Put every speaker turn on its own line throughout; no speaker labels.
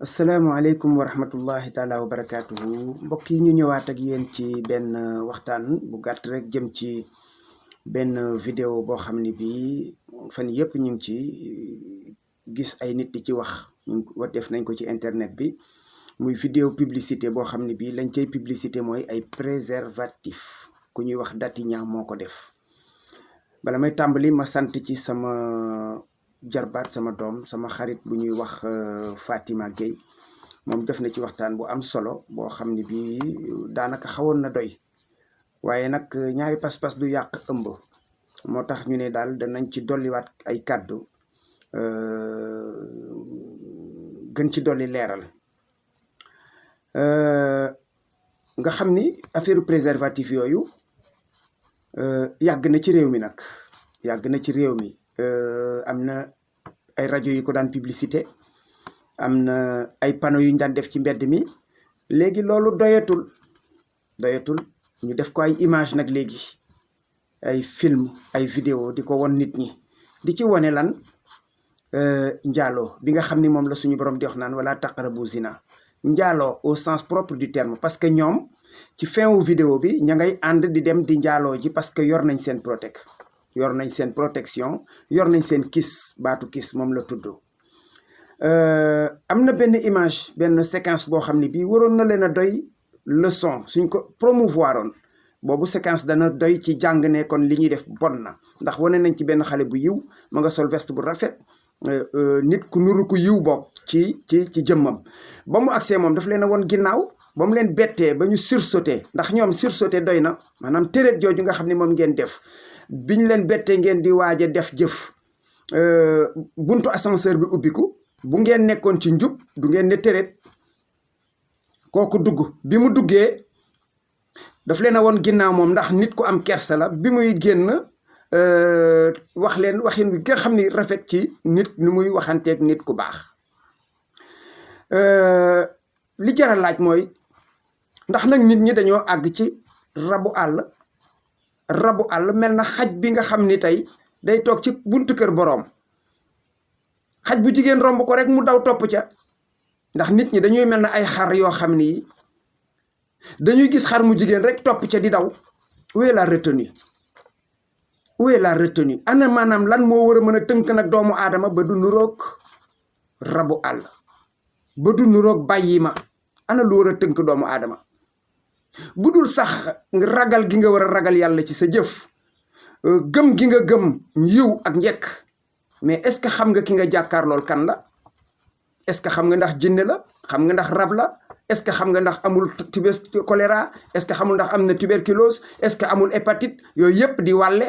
asalaamaaleykum wa rahmatullahi taala wa barakaatuhu mbokk yi ñu ñëwaat ak yéen ci benn waxtaan bu gàtt rek jëm ci benn vidéo boo xam ne bii fan yëpp ñu ngi ci gis ay nit di ci wax def nañ ko ci internet bi muy vidéo publicité boo xam ne bii lañ cay publicité mooy ay préservatif ku ñuy wax Datignan moo ko def. bala may tàmbali ma sant ci sama jarbaat sama doom sama xarit bu ñuy wax Fatima Gueye moom def na ci waxtaan bu am solo boo xam ne bii daanaka xawoon na doy waaye nag ñaari pas-pas du yàq ëmb moo tax ñu ne daal danañ ci dolliwaat ay kàddu gën ci dolli leeral nga xam ni affaire préservatif yooyu yàgg na ci réew mi nag yàgg na ci réew mi am na ay rajo yu ko daan publicité am na ay panneaux yu ñu daan def ci mbedd mi léegi loolu doyatul ñu def ko ay image nag léegi ay film ay vidéo di ko won nit ñi di ci wone lan njaaloo bi nga xam ni moom la suñu borom di wax naan wala taqrabu zina njaaloo au sens propre du terme parce que ñoom ci fin wu vidéo bi ña ngay ànd di dem di njaaloo ji parce que yor nañ seen protection yor nañ seen kiss baatu kiss moom la tudd am na benn image benn séquence boo xam ne bii waroon na leen a doy leçon suñ ko promouvoir oon boobu séquence dana doy ci jàng ne kon li ñuy def bon na ndax wane nañ ci benn xale bu yiw ma nga sol veste bu rafet nit ku nuru ku yiw bokk ci jëmmam ba mu agsee moom daf leen a woon ginnaaw ba mu leen bettee ba ñu sursauté ndax ñoom sursauté doy na maanaam téréet jooju nga xam ne moom ngeen def biñ leen bettee ngeen di waaj a def jëf buntu ascenseur bi ubbiku bu ngeen nekkoon ci njub du ngeen ne téréet kooku dugg bi mu duggee daf leen a woon ginnaaw moom ndax nit ku am kersa la bi muy génn wax leen waxin bi nga xam ni rafet ci nit ni muy waxanteeg nit ku baax li jar a laaj mooy ndax nag nit ñi dañoo àgg ci rabu àll mel na xaj bi nga xam ni tey day toog ci buntu kër boroom xaj bu jigéen romb ko rek mu daw topp ca ndax nit ñi dañuy mel na ay xar yoo xam ni dañuy gis xar mu jigéen rek topp ca di daw où est la retenue ana maanaam lan moo war a mën a tënk nag doomu aadama ba du nuroog rabu àll ba du nuroog bàyyi ma ana lu war a tënk doomu aadama bu dul sax ragal gi nga war a ragal yàlla ci sa jëf gëm gi nga gëm yiw ak njekk mais est-ce que xam nga ki nga jàkkaar lool kan la est-ce que xam nga ndax jinne la xam nga ndax rab la est-ce que xam nga ndax amul choléra est-ce que xamul ndax am na tuberculose est-ce que amul hépatite yooyu yëpp di wàlle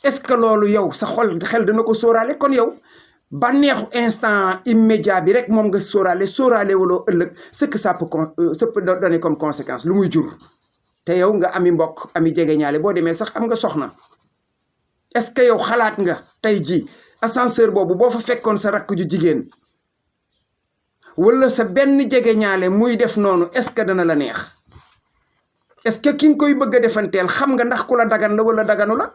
est-ce que loolu yow sa xel dana ko sóoraale kon yow bànneexu instant immédiat bi rek moom nga sóoraale waloo ëllëg ce que ça peut donner comme conséquence lu muy jur te yow nga ami mbokk ami jegeñaale boo demee sax am nga soxna est-ce que yow xalaat nga tey ji ascenseur boobu boo fa fekkoon sa rakk ju jigéen wala sa benn jegeñaale muy def noonu est-ce que dana la neex est-ce que ki nga koy bëgg a defanteel xam nga ndax ku la dagan la wala daganu la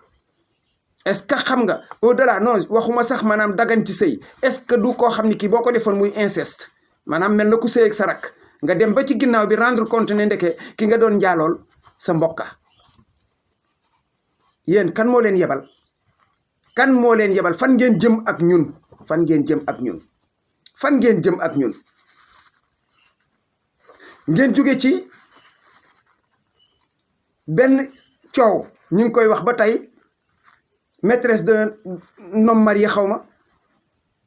est-ce que xam nga au-delà non waxuma sax maanaam dagan ci sëy est-ce que du koo xam ni kii boo ko defoon muy inceste maanaam mel na ku sëy ak sa rakk nga dem ba ci ginnaaw bi rendre compte ne ndeke ki nga doon njaalool sa mbokka yéen kan moo leen yebal fan ngeen jëm ak ñun ngeen jóge ci benn coow ñu ngi koy wax ba tey maîtresse d'un homme marié xaw ma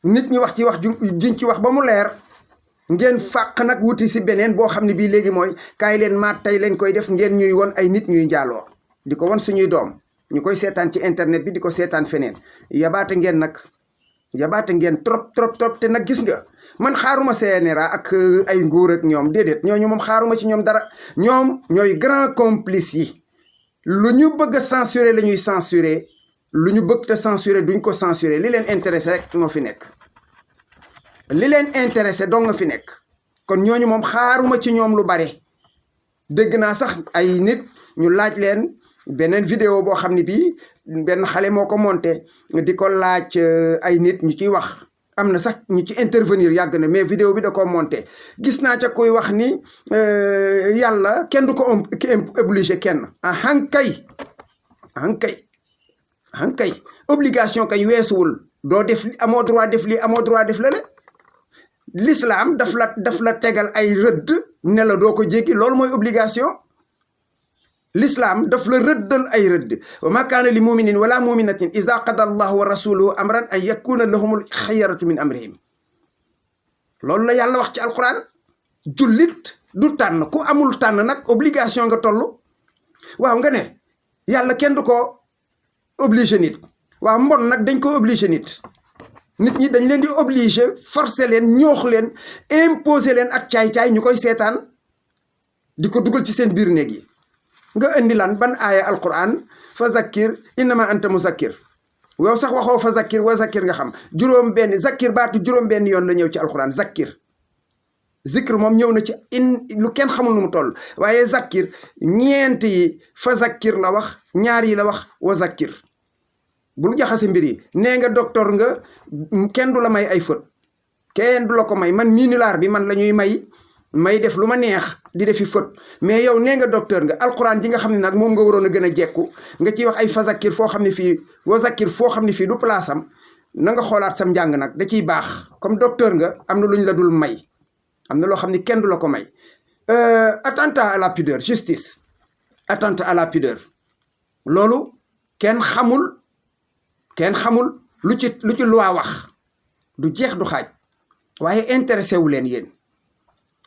nit ñi wax juñ ci wax ba mu leer ngeen fàq nag wuti si beneen boo xam ne bii léegi mooy kaay leen maat tey leen koy def ngeen ñuy won ay nit ñuy njaaloo di ko won suñuy doom ñu koy seetaan ci internet bi di ko seetaan feneen yabaate ngeen trop te nag gis nga man xaaruma CNRA ak ay nguur ak ñoom déedéet ñooñu moom xaaruma ci ñoom dara ñoom ñooy grand complice yi lu ñu bëgg a censurer la ñuy censurer lu ñu bëgg te censurer duñ ko censurer li leen intéressé rek moo fi nekk li leen intéressé dong nga fi nekk kon ñooñu moom xaaruma ci ñoom lu bare dégg naa sax ay nit ñu laaj leen beneen vidéo boo xam ne bii benn xale moo ko monté di ko laaj ay nit ñu ciy wax am na sax ñi ci intervenir yàgg na mais vidéo bi da ko monté gis naa ca koy wax ni yàlla kenn du ko obligé kenn hankay obligation kay weesuwul doo def amoo droit def lii amoo droit def lale l'islam daf la tegal ay rëdd ne la doo ko jéggi loolu mooy obligation l'islam daf la rëddal ay rëdd wa ma kaana li muminin wala muminatin ida qada allahu wa rasuluhu amran an yakuna lahumul xiyaratu min amrihim loolu la yàlla wax ci alquran jullit du tànn ku amul tànn nag obligation nga toll waaw nga ne yàlla kenn du ko obligé nit waaw mbon nag dañ ko obligé nit ñi dañ leen di obligé forcer leen ñoox leen imposer leen ak caay-caay ñu koy seetaan di ko dugal ci seen biir néeg yi nga indi lan ban aaya alquran fa zakkir innama anta muzakkir yow sax waxoo fa zakkir wa zakkir nga xam juróom-benn zakkir baatu juróom-benn yoon la ñëw ci alquran zakkir zikr moom ñëw na ci lu kenn xamul nu mu toll waaye zakkir ñeent yi fa zakkir la wax ñaar yi la wax wa zakkir bul jaxase mbir yi nee nga docteur nga kenn du la may ay fët kenn du la ko may man minulaar bi man la ñuy may def lu ma neex di defi fët mais yow nee nga docteur nga alquran ji nga xam ne nag moom nga waroon a gën a jekku nga ciy wax ay fa zakkir foo xam ne fii wa zakkir foo xam ne fii du place am na nga xoolaat sam njàng nag da ciy baax comme docteur nga am na lu ñu la dul may am na loo xam ne kenn du la ko may attentat à la pudeur justice attentat à la pudeur loolu kenn xamul lu ci loi wax du jeex du xaaj waaye intéressé wu leen yéen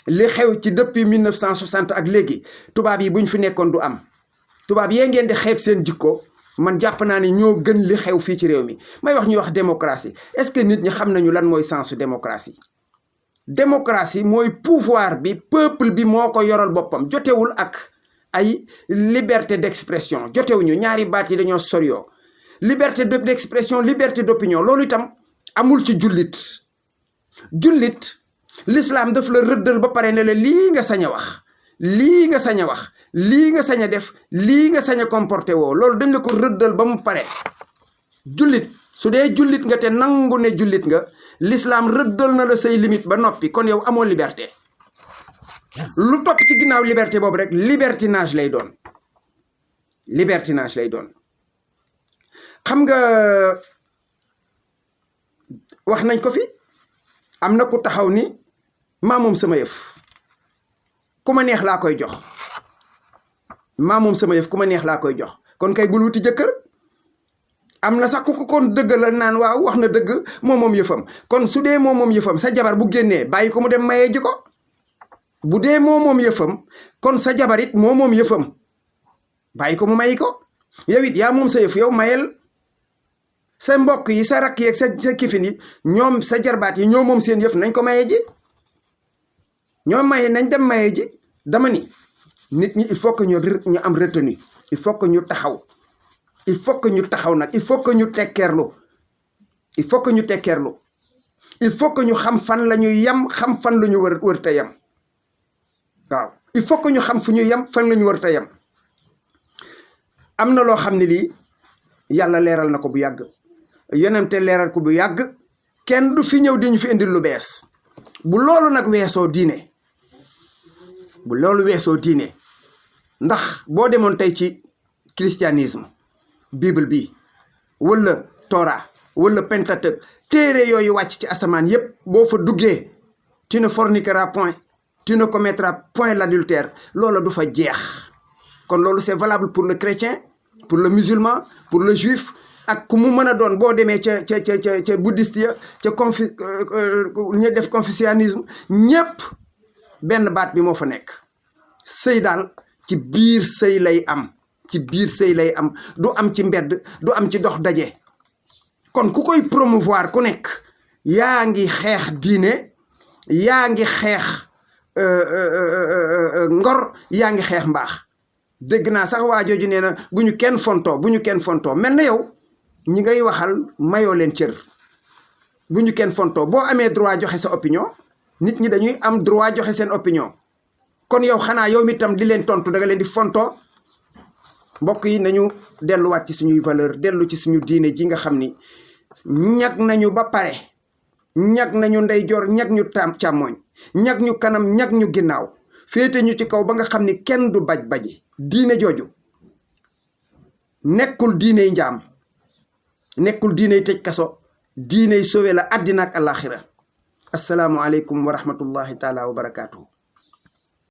li xew ci depuis 1960 ak léegi tubaab yi buñ fi nekkoon du am tubaab yee ngeen di xeeb seen jikko man jàpp naa ne ñoo gën li xew fii ci réew mi may wax ñuy wax démocratie est-ce que nit ñi xam nañu lan mooy sensu démocratie démocratie mooy pouvoir bi peuple bi moo ko yoral boppam jotewul ak ay liberté d'expression jotewuñu ñaari baat yi dañoo soriyoo liberté d'expression liberté d'opinion loolu itam amul ci jullit l'islam daf la rëddal ba pare ne la lii nga sañ a wax lii nga sañ a wax lii nga sañ a def lii nga sañ a comporté woo loolu dañ la ko rëddal ba mu pare jullit su dee jullit nga te nangu ne jullit nga l'islam rëddal na la say limite ba noppi kon yow amoo liberté lu topp ci ginnaaw liberté boobu rek libertinage lay doon xam nga wax nañ ko fi am na ku taxaw ni maa moom sama yëf ku ma neex laa koy jox maa moom sama yëf ku ma neex laa koy jox kon kay bul wuti jëkkër am na sax ku ko kon dëgg la naan waaw wax na dëgg moom yëfam kon su dee moom yëfam sa jabar bu génnee bàyyi ko mu dem mayee ji ko bu dee moom yëfam kon sa jabar it moom yëfam bàyyi ko mu mayi ko yow it yaa moom sa yëf yow mayel sa mbokk yi sa rakk yeeg sa kifin yi ñoom sa jarbaat yi ñoo moom seen yëf nañ ko maye ji ñoo maye nañ dem maye ji dama ni nit ñi il faut que ñu am retenu il faut que ñu taxaw nag il faut que ñu tekkeerlu il faut que ñu xam fan la ñuy yem xam fan la ñu wër te yem waaw il faut que ñu xam fu ñu yem fan la ñu wër te yem am na loo xam ne lii yàlla leeral na ko bu yàgg yonente leeral ko bu yàgg kenn du fi ñëw di ñu fi indil lu bees bu loolu nag weesoo diine ndax boo demoon tey ci christianisme bible bi wala Torah wala Pentateuque téere yooyu wàcc ci asamaan yépp boo fa duggee tu ne forniqueras point tu ne commettras point l'adultère loola du fa jeex kon loolu c'est valable pour le chrétien pour le musulman pour le juif ak ku mu mën a doon boo demee ca bouddhiste ya ca ñu def confucianisme ñépp benn baat bi moo fa nekk sëy daal ci biir sëy lay am du am ci mbedd du am ci dox daje kon ku koy promouvoir ku nekk yaa ngi xeex diine yaa ngi xeex ngor yaa ngi xeex mbaax dégg naa sax waa jooju nee na bu ñu kenn fontoo mel na yow ñi ngay waxal mayoo leen cër bu ñu kenn fontoo boo amee droit joxe sa opinion nit ñi dañuy am droit joxe seen opinion kon yow xanaa yow mi tam di leen tontu da nga leen di fontoo mbokk yi nañu delluwaat ci suñuy valeur dellu ci suñu diine ji nga xam ni ñag nañu ba pare ñag nañu ndeyjoor ñag ñu càmmooñ ñag ñu kanam ñag ñu ginnaaw féete ñu ci kaw ba nga xam ni kenn du baji diine jooju nekkul diiney njaam nekkul diiney tëj kaso diiney sowe la àddina ak alaxira assalaamu aleykum wa rahmatullahi taala wa barakaatuhu